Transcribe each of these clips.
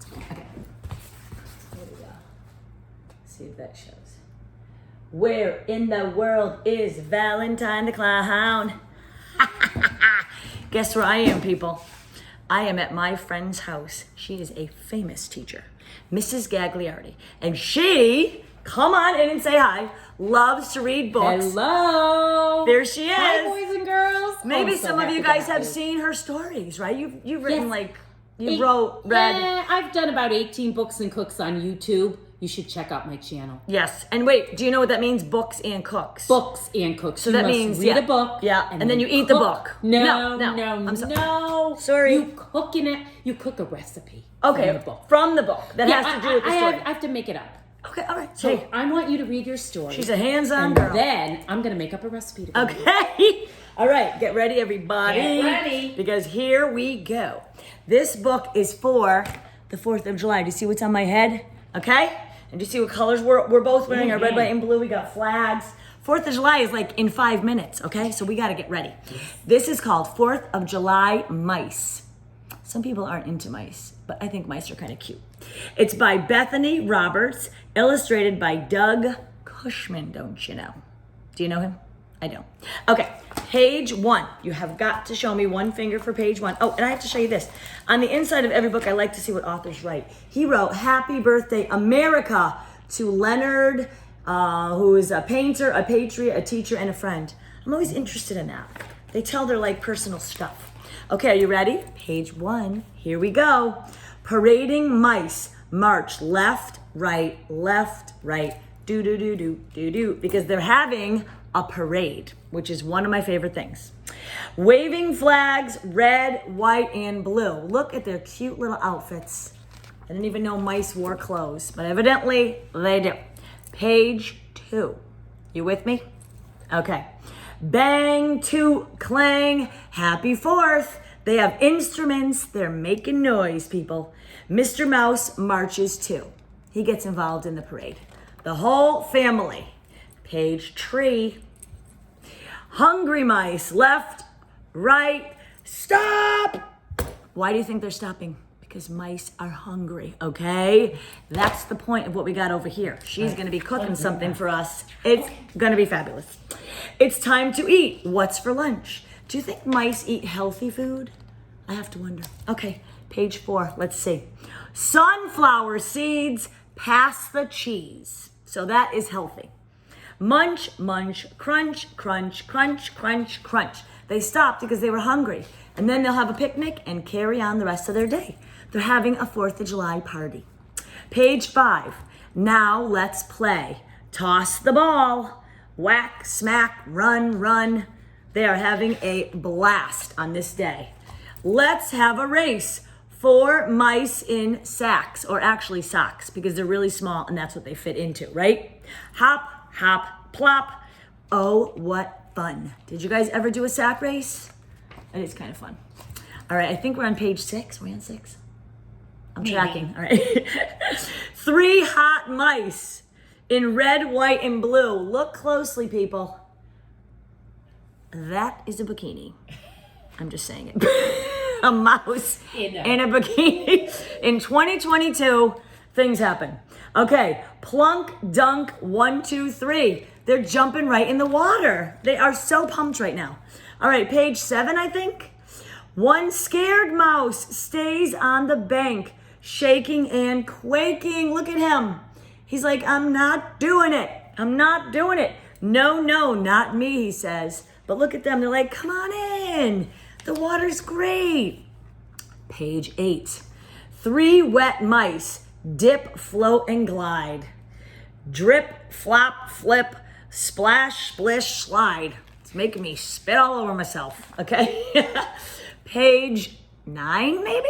sounds good. Okay. Here we go. See if that shows. Where in the world is Valentine the Clown? Guess where I am, people? I am at my friend's house. She is a famous teacher, Mrs. Gagliardi. And she, come on in and say hi, loves to read books. Hello. There she is. Hi, boys and girls. Maybe some of you guys have seen her stories, right? You've written read. I've done about 18 books and cooks on YouTube. You should check out my channel. Yes. And wait, do you know what that means? Books and cooks. Books and cooks. So you that must means read a book. Yeah. And then you eat the book. No. I'm sorry. You cook in it. You cook a recipe. Okay. From the book. From the book. That has to do with the story. I have to make it up. Okay. All right. So I want you to read your story. She's a hands-on and girl. Then I'm going to make up a recipe to go. Okay. All right. Get ready, everybody. Get ready. Because here we go. This book is for the 4th of July. Do you see what's on my head? Okay. And do you see what colors we're both wearing? Mm-hmm. Our red, white, and blue. We got flags. 4th of July is like in 5 minutes, okay? So we got to get ready. Yes. This is called 4th of July Mice. Some people aren't into mice, but I think mice are kind of cute. It's by Bethany Roberts, illustrated by Doug Cushman, don't you know? Do you know him? I don't. Okay, page 1. You have got to show me one finger for page 1. Oh, and I have to show you this. On the inside of every book, I like to see what authors write. He wrote, "Happy Birthday, America," to Leonard, who is a painter, a patriot, a teacher, and a friend. I'm always interested in that. They tell their personal stuff. Okay, are you ready? Page 1, here we go. Parading mice march left, right, do, do, do, do, do, do, because they're having a parade, which is one of my favorite things. Waving flags, red, white, and blue. Look at their cute little outfits. I didn't even know mice wore clothes, but evidently they do. Page 2. You with me? Okay. Bang, toot, clang, happy 4th. They have instruments. They're making noise, people. Mr. Mouse marches too. He gets involved in the parade. The whole family. Page 3. Hungry mice, left, right, stop! Why do you think they're stopping? Because mice are hungry, okay? That's the point of what we got over here. She's gonna be cooking something for us. It's gonna be fabulous. It's time to eat. What's for lunch? Do you think mice eat healthy food? I have to wonder. Okay, page 4, let's see. Sunflower seeds, pass the cheese. So that is healthy. Munch, munch, crunch, crunch, crunch, crunch, crunch. They stopped because they were hungry. And then they'll have a picnic and carry on the rest of their day. They're having a 4th of July party. Page 5. Now let's play. Toss the ball. Whack, smack, run, run. They are having a blast on this day. Let's have a race. 4 mice in sacks, or actually socks, because they're really small and that's what they fit into, right? Hop, hop, plop. Oh, what fun. Did you guys ever do a sack race? It is kind of fun. All right, I think we're on page 6. Are we on 6? I'm tracking. All right. 3 hot mice in red, white, and blue. Look closely, people. That is a bikini. I'm just saying it. A mouse in a bikini. In 2022, things happen. Okay, plunk, dunk, 1, 2, 3. They're jumping right in the water. They are so pumped right now. All right, page 7, I think. One scared mouse stays on the bank, shaking and quaking. Look at him. He's like, I'm not doing it. I'm not doing it. No, no, not me, he says. But look at them. They're like, come on in. The water's great. Page 8. 3 wet mice dip, float, and glide. Drip, flop, flip, splash, splish, slide. It's making me spit all over myself, okay? Page 9, maybe?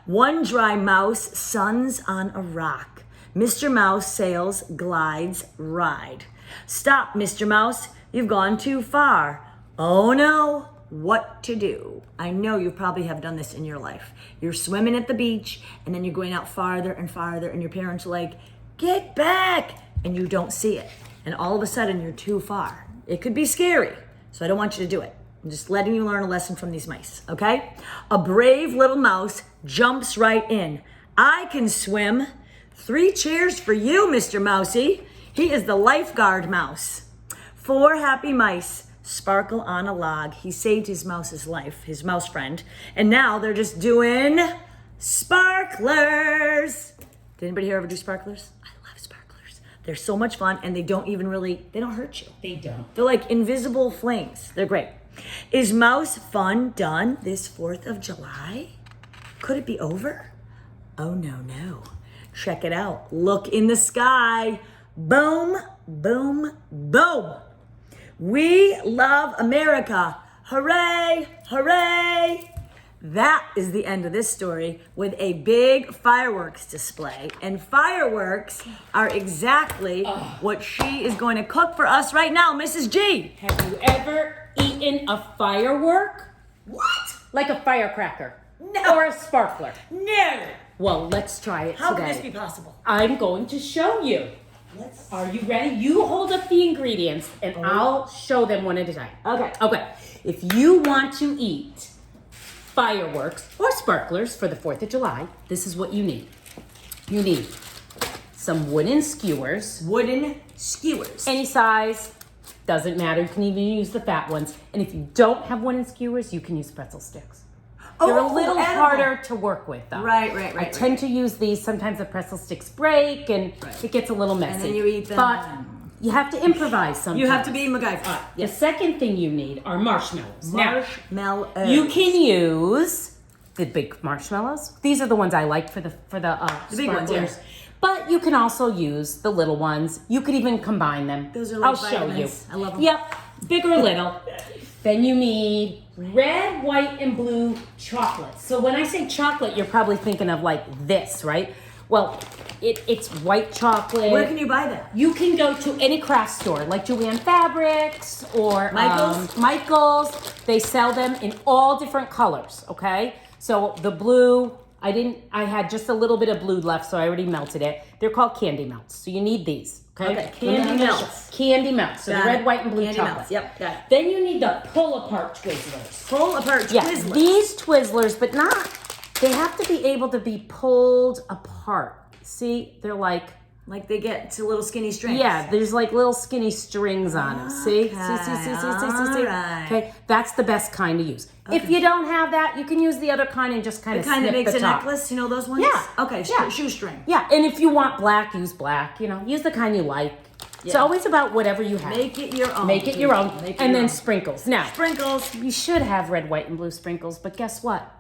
1 dry mouse suns on a rock. Mr. Mouse sails, glides, ride. Stop, Mr. Mouse, you've gone too far. Oh no, what to do? I know you probably have done this in your life. You're swimming at the beach and then you're going out farther and farther and your parents are like, get back, and you don't see it. And all of a sudden you're too far. It could be scary, so I don't want you to do it. I'm just letting you learn a lesson from these mice, okay? A brave little mouse jumps right in. I can swim. 3 cheers for you, Mr. Mousy. He is the lifeguard mouse. 4 happy mice sparkle on a log. He saved his mouse's life, his mouse friend. And now they're just doing sparklers. Did anybody here ever do sparklers? I love sparklers. They're so much fun and they don't hurt you. They don't. They're like invisible flames. They're great. Is mouse fun done this 4th of July? Could it be over? Oh, no. Check it out. Look in the sky. Boom, boom, boom. We love America. Hooray, hooray. That is the end of this story with a big fireworks display. And fireworks are exactly what she is going to cook for us right now, Mrs. G. Have you ever eaten a firework? What? Like a firecracker? No. Or a sparkler? No. Well, let's try it How today. can this be possible? I'm going to show you. Are you ready? You hold up the ingredients and I'll show them one at a time. Okay. If you want to eat fireworks or sparklers for the 4th of July, this is what you need. You need some wooden skewers. Wooden skewers. Any size, doesn't matter. You can even use the fat ones. And if you don't have wooden skewers, you can use pretzel sticks. They're a little harder to work with, though. Right. I tend to use these. Sometimes the pretzel sticks break, and it gets a little messy. And then you eat them. But you have to improvise sometimes. You have to be MacGyver. The second thing you need are marshmallows. Marshmallows. Now, you can use the big marshmallows. These are the ones I like for the big ones, sparklers. yeah. But you can also use the little ones. You could even combine them. Those are like I'll show you. vitamins. I love them. Yep, big or little. Then you need red, white, and blue chocolate. So when I say chocolate, you're probably thinking of like this, right? Well, it's white chocolate. Where can you buy that? You can go to any craft store, like Joanne Fabrics or Michael's. Michael's. They sell them in all different colors, okay? So the blue, I had just a little bit of blue left, so I already melted it. They're called candy melts. So you need these. Okay, candy melts. Candy melts. So the red, white, and blue candy chocolate. melts. Yep, got it. Then you need the pull-apart Twizzlers. Pull apart Yeah, Twizzlers. these Twizzlers, but they have to be able to be pulled apart. See, they're like they get to little skinny strings. yeah, there's like little skinny strings on them. See? See? Alright. Okay, that's the best kind to use. If you don't have that, you can use the other kind and just kind of Kind snip of makes the a top. necklace. You know those ones? Yeah. Okay. Yeah. Shoestring. Yeah, and if you want black, use black. Use the kind you like. It's Yeah. always about whatever you have. Make it your own. Make it your own. Make it And your then own. sprinkles. Now, Sprinkles. you should have red, white, and blue sprinkles, but guess what?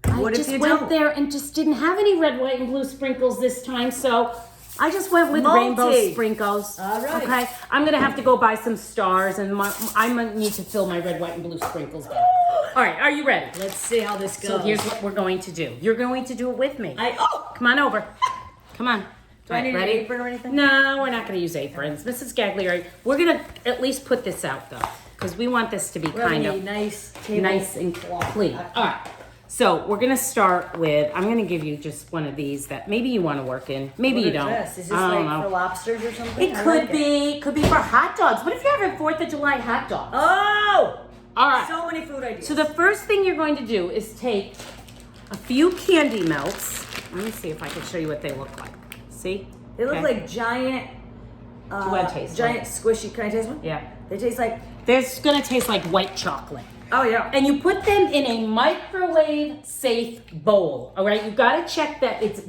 What I if just you went don't? there and just didn't have any red, white, and blue sprinkles this time, so I just went with Multi. rainbow sprinkles. All right. Okay, I'm gonna have to go buy some stars, and I'm gonna need to fill my red, white, and blue sprinkles back. All right, are you ready? Let's see how this goes. So here's what we're going to do. You're going to do it with me. Oh! Come on over. Come on. Do I need an apron or anything? No, we're not going to use aprons. Mrs. Gagliardi, we're going to at least put this out, though, because we want this to be kind of nice table. nice and clean. All right. So we're going to start with, I'm going to give you just one of these that maybe you want to work in. Maybe you don't. Is this I don't like know. for lobsters or something? It I could like be. Could be for hot dogs. What if you're having 4th of July hot dogs? Oh! All right. So many food ideas. So the first thing you're going to do is take a few candy melts. Let me see if I can show you what they look like. See? They look Okay. like giant, Do you want to taste giant one? squishy. Can I taste one? Yeah. They taste like. This is going to taste like white chocolate. Oh yeah. And you put them in a microwave safe bowl. All right, you've got to check that it's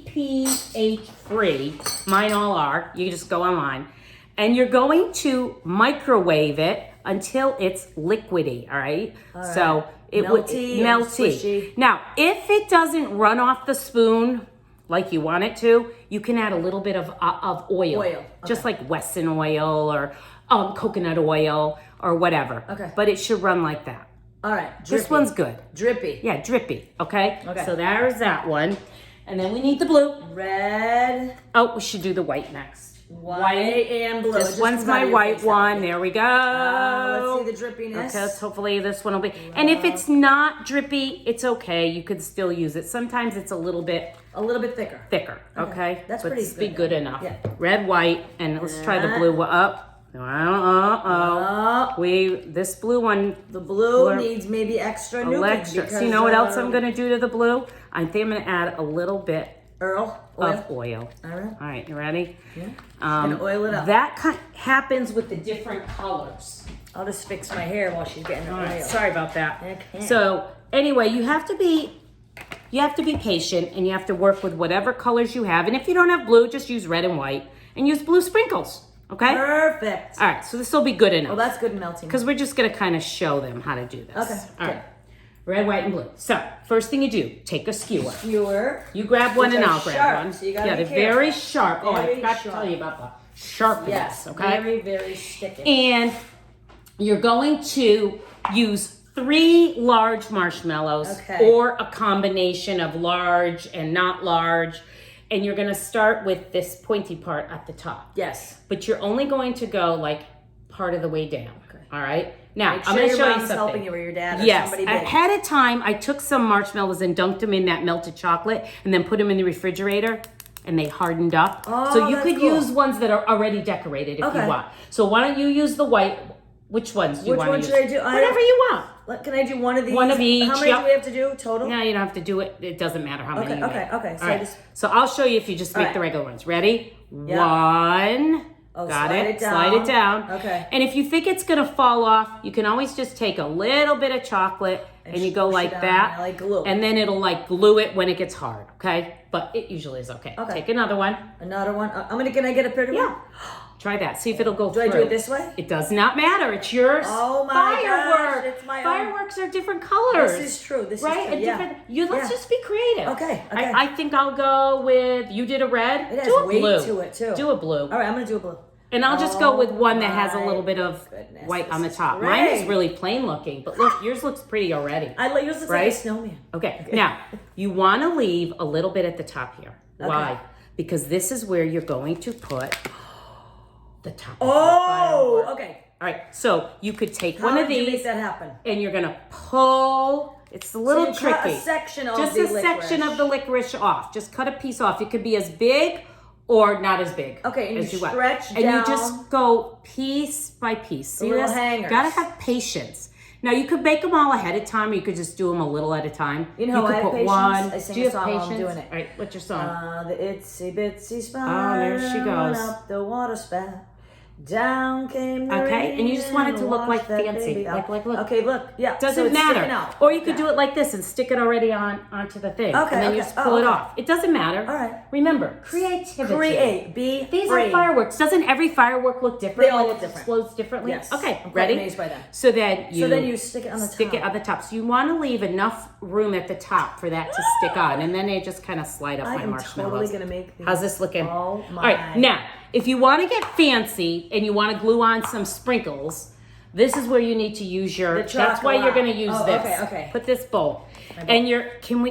BPH free. Mine all are. You just go online. And you're going to microwave it until it's liquidy, all right? So it would Melty or melty. squishy. Now, if it doesn't run off the spoon like you want it to, you can add a little bit of oil. Oil, Just like Wesson oil or coconut oil or whatever. Okay. But it should run like that. All right. This drippy. one's good. Drippy. Yeah, drippy, okay? Okay. So there's that one. And then we need the blue. Red, Oh, we should do the white next. white, and blue. It This just one's comes out my of your white face, one. that way. There we go. Let's see the drippiness. Okay, let's hopefully this one will be. And if it's not drippy, it's okay. You could still use it. Sometimes it's a little bit thicker. thicker, okay? That's but pretty it's be good. good enough. Yeah. Red, white, and let's try the blue up. This blue one. The blue needs maybe extra nutrients. So you know what else I'm gonna do to the blue? I think I'm gonna add a little bit of oil. All right, you ready? Yeah. And oil it up. That happens with the different colors. I'll just fix my hair while she's getting the oil. Sorry about that. Okay. So anyway, you have to be patient, and you have to work with whatever colors you have. And if you don't have blue, just use red and white, and use blue sprinkles. Okay. Perfect. All right. So this will be good enough. Oh, that's good and melting. Because we're just gonna kind of show them how to do this. Okay. All right. Red, white, and blue. So first thing you do, take a skewer. You grab one, and I'll grab one. So you gotta they're very sharp. I forgot to tell you about the sharpness. Yes. Okay. Very, very sticky. And you're going to use 3 large marshmallows, or a combination of large and not large. And you're gonna start with this pointy part at the top. Yes. But you're only going to go like part of the way down. Okay. All right. Now, Make sure I'm going to show you mom's something. helping you, or your dad, or somebody big. Ahead of time, I took some marshmallows and dunked them in that melted chocolate, and then put them in the refrigerator, and they hardened up. Oh, so you that's cool. use ones that are already decorated if you want. So why don't you use the white? Which ones do you want to use? Which one should I do? Whatever you want. Can I do one of these? One of each. How many do we have to do total? No, you don't have to do it. It doesn't matter how many you make. Okay. So, so I'll show you if you just make the regular ones. Ready? Yep. 1. Oh, got slide it. it down. Slide it down. Okay. And if you think it's gonna fall off, you can always just take a little bit of chocolate and you go like that, like glue. and then it'll like glue it when it gets hard. Okay, but it usually is okay. Take another one. Another one. Can I get a pretty one? Try that. See if it'll go through. Do I do it this way? It does not matter. It's yours. Oh my Fireworks. gosh, it's my own. Fireworks are different colors. This is true. This right? is true. Yeah. Let's just be creative. Okay. I think I'll go with, you did a red. It has do a weight blue. to it too. Do a blue. All right, I'm gonna do a blue. And I'll just go with one that has a little bit of white on the top. Great. Mine is really plain looking, but look, yours looks pretty already. Yours looks like a snowman. Okay. Now, you want to leave a little bit at the top here. Why? Because this is where you're going to put the top. Okay. All right. So you could take one of these. How did you make that happen? And you're gonna pull. It's a little tricky. Cut a section of just the a section of the licorice off. Just cut a piece off. It could be as big or not as big. Okay, and as you want. stretch and down. you just go piece by piece. See little this? hangers. Gotta have patience. Now you could bake them all ahead of time, or you could just do them a little at a time. You know, could I have put patience. one. I sing do you a have song while I'm patience? doing it. All right, what's your song? The itsy bitsy spider. Oh, there she goes. Went up the water spout. Down came the rain, and you just want it to look like washed that fancy. baby out. Like, look. Okay, look. Yeah. Doesn't so it's sticking matter. out. Or you could do it like this and stick it already onto the thing. Okay, and then you just pull it off. It doesn't matter. All right. Remember, creativity. Be These free. are fireworks. Doesn't every firework look different? They all when look it different. explodes differently? Yes. Okay, I'm quite ready? amazed by that. So then you stick it on the top. Stick it on the top. So you want to leave enough room at the top for that to stick on, and then they just kind of slide up my marshmallows. I'm totally gonna make these. How's this looking? Oh my. All right, now if you want to get fancy and you want to glue on some sprinkles, this is where you need to use your. That's why you're going to use this. Okay. Put this bowl, and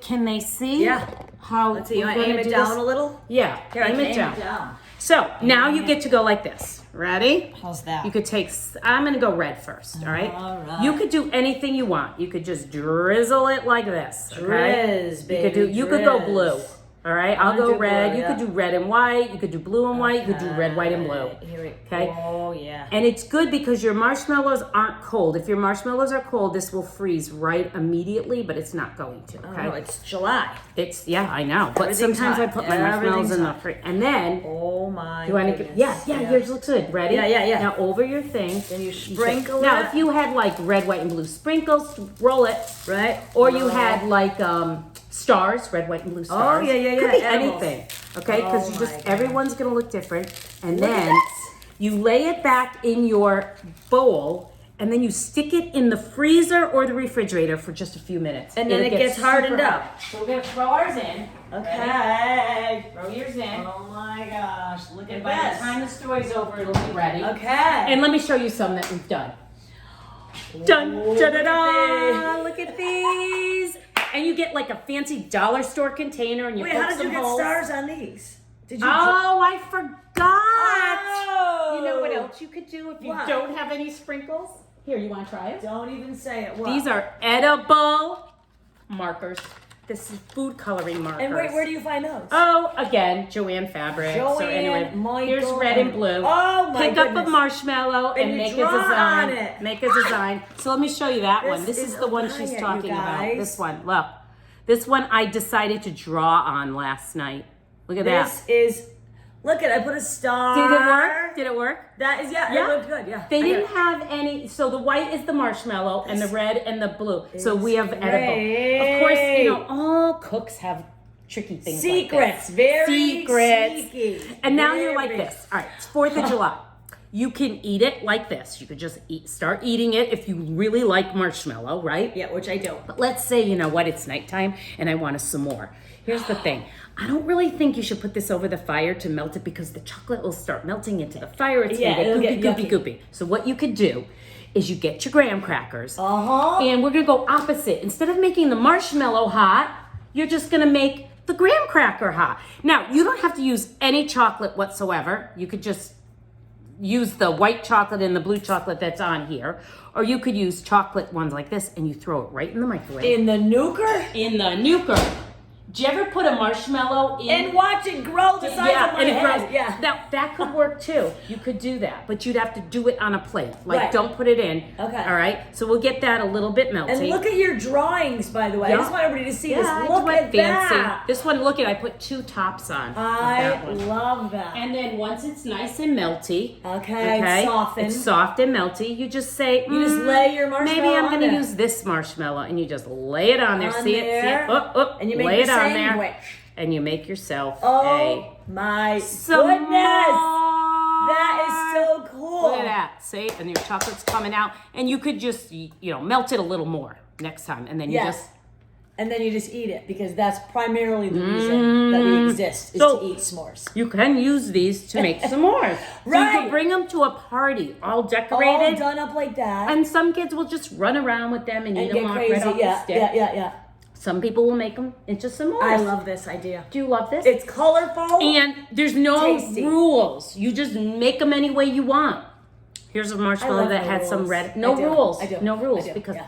Can they see? Yeah. How? Let's see. You want to aim it down a little? Yeah. Here, aim it down. So now you get to go like this. Ready? How's that? You could take. I'm going to go red first. All right. All right. You could do anything you want. You could just drizzle it like this. Okay? Drizz, baby. You could go blue. All right, I'll go do red. blue, You could do red and white. You could do blue and white. You could do red, white, and blue. Okay. Oh yeah. And it's good because your marshmallows aren't cold. If your marshmallows are cold, this will freeze right immediately, but it's not going to. Okay. Oh, it's July. I know. But sometimes I put my marshmallows in the fridge, and then. Oh my. You want to get? Yeah. Yours looks good. Ready? Yeah. Now over your thing. Then you sprinkle Now, it. if you had like red, white, and blue sprinkles, roll it. Right. Or you had like stars, red, white, and blue stars. Oh, yeah. Could be Animals. anything, okay? Because Oh, my God. everyone's gonna look different. And then you lay it back in your bowl, and then you stick it in the freezer or the refrigerator for just a few minutes. And then it gets hardened super up. hard. So we're gonna throw ours in. Okay. Throw yours in. Oh my gosh, look And at by this. the time the story's over, it'll be ready. Okay. And let me show you some that we've done. Dun, da-da-da! Look at these. And you get like a fancy dollar store container, and you Wait, poke how did some you get holes. stars on these? Did you? Oh, I forgot. Oh. You know what else you could do if you What? don't have any sprinkles? Here, you want to try it? Don't even say it. What? These are edible markers. This is food coloring markers. And where do you find those? Oh, again, Joanne Fabric. So anyway, Michael, here's red and blue. Oh my Pick goodness. up a marshmallow and you make a draw design. on it. Make a design. So let me show you that one. This This is is the one Obaya, she's you talking about. guys. This one. Look. This one I decided to draw on last night. Look at that. This is, look at, I put a star. Did it work? Did it work? That is, yeah, Yeah. it looked good, yeah. They I didn't got it. have any, so the white is the marshmallow and the red and the blue. So we have edible. great. Of course, you know, all cooks have tricky things Secrets, like this. very Secrets. sneaky. And now you're like Very. this. All right, it's 4th of July. You can eat it like this. You could just start eating it if you really like marshmallow, right? Yeah, which I do. But let's say, you know what, it's nighttime and I want some more. Here's the thing. I don't really think you should put this over the fire to melt it because the chocolate will start melting into the fire. It's Yeah, gonna it'll get get goopy, yucky. goopy. So what you could do is you get your graham crackers Uh-huh. and we're gonna go opposite. Instead of making the marshmallow hot, you're just gonna make the graham cracker hot. Now, you don't have to use any chocolate whatsoever. You could just use the white chocolate and the blue chocolate that's on here. Or you could use chocolate ones like this and you throw it right in the microwave. In the nuker? In the nuker. Did you ever put a marshmallow in? And watch it grow the size of my and it head. grows. Yeah. Now that could work too. You could do that, but you'd have to do it on a plate. Like Right. don't put it in. Okay. All right. So we'll get that a little bit melty. And look at your drawings, by the way. I Yeah. just want everybody to see yeah, this. I Look went at fancy. that. This one, look at, I put 2 tops on. of I that one. love that. And then once it's nice and melty, Okay, soften. It's soft and melty. You just say, You just lay your marshmallow maybe I'm on going to there. use this marshmallow, and you just lay it on there. On See it? See there. it? Up, And you make lay your it on sandwich. there, and you make yourself Oh my some goodness. more. That is so cool. Look at that. See? And your chocolate's coming out, and you could just melt it a little more next time, and then you Yes. just. And then you just eat it because that's primarily the reason that we exist is So- to eat s'mores. You can use these to make s'mores. So you Right. can bring them to a party, all All decorated. done up like that. And some kids will just run around with them and eat and them get off crazy. right off the Yeah, stick. yeah. Some people will make them into s'mores. I love this idea. Do you love this? It's colorful. And there's no Tasty. rules. You just make them any way you want. Here's a I marshmallow love that no had some rules. red. I No do. rules. I do. No rules I do. because Yeah.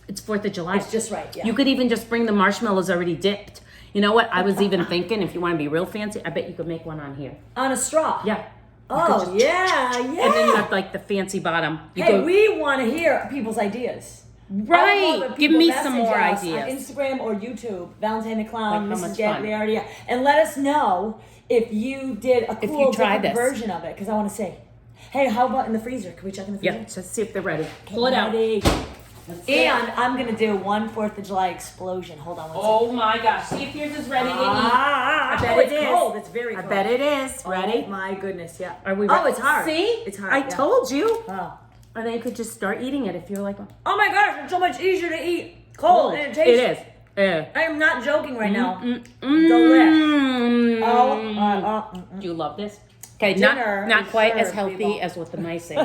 it's 4th of July. It's just right. Yeah. You could even just bring the marshmallows already dipped. You know what? I was even thinking if you want to be real fancy, I bet you could make one on here. On a straw. Yeah. Oh, yeah. And then you have like the fancy bottom. You Hey, go, we want to hear people's ideas. Right. I love it. Give People me some message more us ideas. on Instagram or YouTube. Valentine the Clown, Like, how Mrs. much fun. Gagliardi. Yeah. And let us know if you did a you cool tried different this. version of it because I want to see. Hey, how about in the freezer? Can we check in the freezer? Yeah, just see if they're ready. Pull it out. Ready. And I'm going to do one 4th of July explosion. Hold on one second. Oh my gosh. See if yours is ready to eat. I bet it's it is. cold. It's very I cold. bet it is. Ready? Oh my goodness, yeah. Are we Oh, ready? it's hard. See? It's hard. I yeah. told you. Oh. And then you could just start eating it if you're like, Oh my gosh, it's so much easier to eat cold and it tastes. It is. Yeah. I am not joking right now. Mm. Oh, Do you love this? Okay, Dinner not is quite as served, healthy people. as what the mice ate.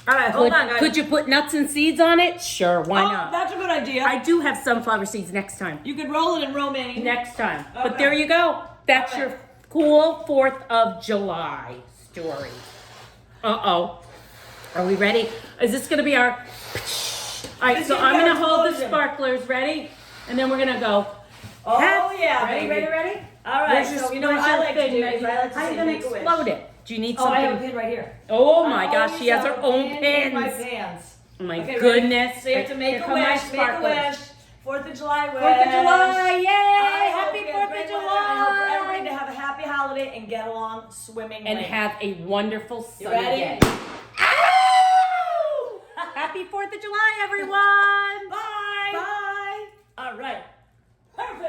All right, hold on, guys. Could you put nuts and seeds on it? Sure, why Oh, not? that's a good idea. I do have sunflower seeds next time. You could roll it in romaine. Next time. But Okay. there you go. That's Okay. your cool 4th of July story. Uh-oh. Are we ready? Is this going to be our... All right, This so is I'm our going to hold the explosion. sparklers. Ready? And then we're going to go... Oh yeah, Ready, baby. ready? All right, Where's your so you know what I special like to thing do that is I like to How are say you going make to a wish. explode it? Do you need Oh, I have a something? pin right here. Oh my I gosh, always she has have her a own pin in my pins. pants. Oh my Okay, ready? goodness. So you have to make Here a come my wish, make a sparklers. wish. 4th of July wish. 4th of July, yay! I hope Happy you 4th have of great weather. I hope for everybody to July! have a happy holiday and get along swimmingly. And have a wonderful You sunny ready? day. Ow! Happy 4th of July, everyone! Bye. Bye! All right. Perfect.